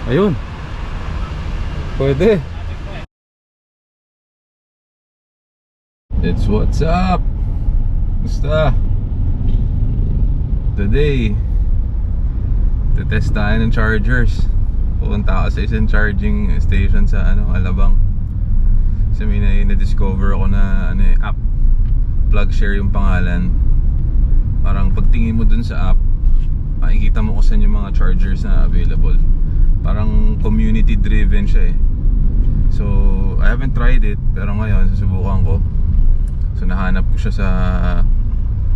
Ayun. Pwede. It's what's up. Basta today tetest tayo ng chargers. Pupunta ako sa isang charging station sa Alabang. Kasi may na-discover ako na app. Plugshare yung pangalan. Parang pagtingin mo dun sa app, makikita mo kung saan yung mga chargers na available. Parang community driven siya eh. So I haven't tried it, pero ngayon susubukan ko. So nahanap ko siya sa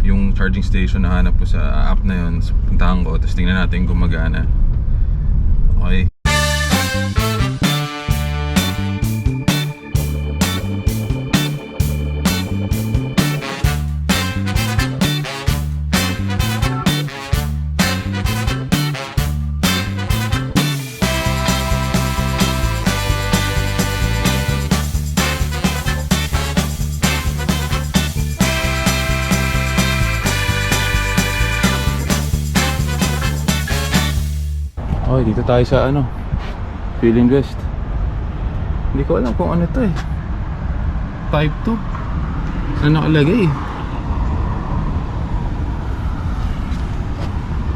yung charging station, nahanap ko sa app na yun. So puntahan ko, tapos tingnan natin kung gumagana. Okay. Okay, dito tayo sa Feeling West. Hindi ko alam kung ano to eh. Type 2. Ano nakalagay eh?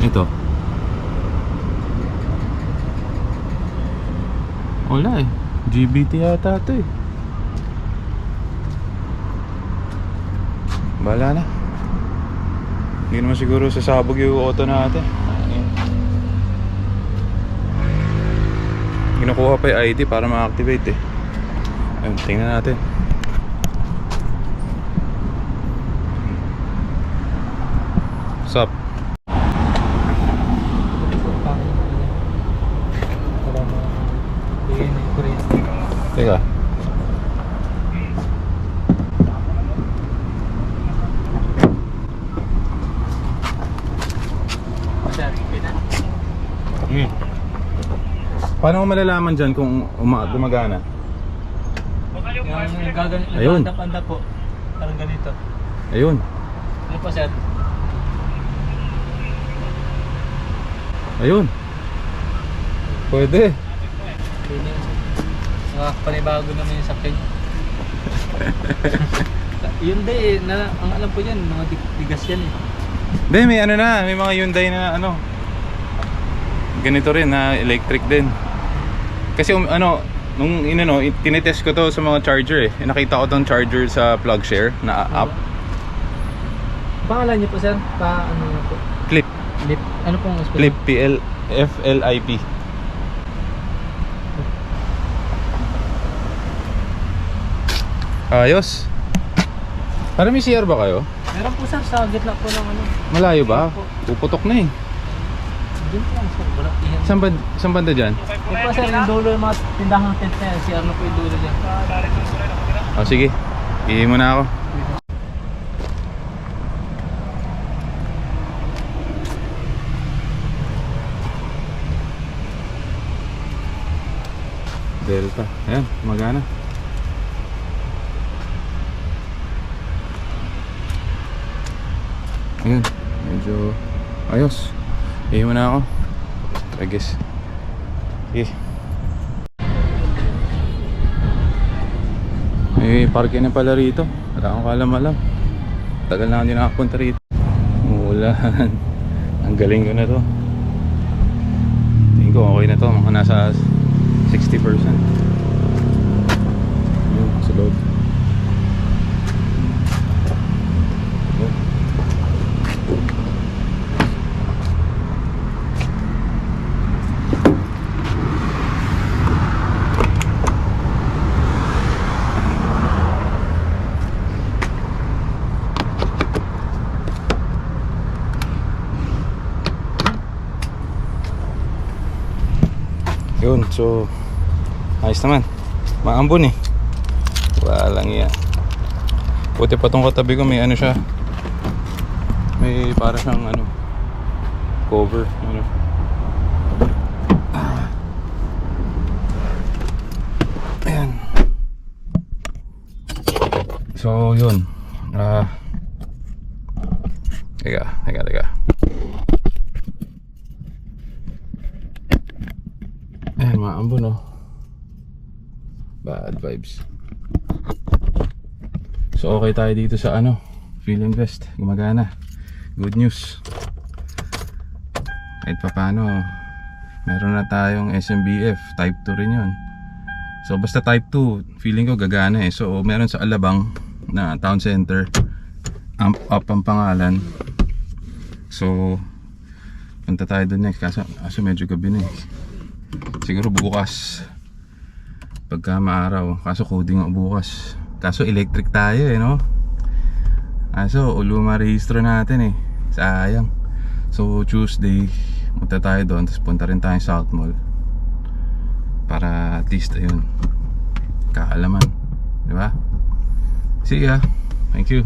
Ito. Wala eh. GBT yata to eh. Bahala na. Hindi naman siguro sasabog yung auto natin. Kinukuha pa yung ID para ma-activate eh. Ayun, tingnan natin. What's up? Teka. Paano ko malalaman dyan kung gumagana? Ayun. Andap po. Parang ganito. Ayun. Ano po sir? Ayun. Pwede. Panibago naman yung sakyan. Yun din eh, ang alam po yan, mga tigas yan eh. Hindi, may mga Hyundai na ganito rin na electric din. Kasi nung tinetest ko to sa mga charger eh. Nakita ko tong charger sa Plugshare na app. Pangalan niyo po sir? Ano po? Clip. Clip. Ano pong Clip, Flip. Ayos. Parang may CR ba kayo? Meron po sir, sa gitna po ng Malayo ba? Puputok na eh. Diyan po lang sir, wala iyan. Saan banda dyan? Ito po sir, yung dulo yung mga tindahang tent na yan. Si Arno po yung dulo dyan. Sige, ihi mo na ako. Delta, ayan, magana. Ayan, medyo ayos. Ihi mo na ako. I guess. May parking na pala rito. Wala akong kalam-alam. Tagal na hindi nakapunta rito. Umuulan. Ang galing ko na to. Tingin ko okay na to. Mga nasa 60%. Yun, sa loob. Yun, so ayos naman. Maambon eh. Walang iya. Puti pa tong katabi ko, may siya. May para siyang cover. Ayan. So yun. Teka. mga ambon, no? Bad vibes. So okay tayo dito sa ano, Fill Invest, gumagana. Good news. Kahit pa paano, meron na tayong SMBF, type 2 rin yun. So basta type 2, feeling ko gagana eh. So meron sa Alabang na town center, amp up ang pangalan. So punta tayo doon next, kaso medyo gabi na eh. Siguro bukas pagka maaraw, kaso coding ako bukas. Kaso electric tayo eh, no? Kaso uluma rehistro natin eh, sayang. So Tuesday punta tayo doon, tapos punta rin tayo sa South Mall para at least ayun, kaalaman, di ba? See ya, thank you.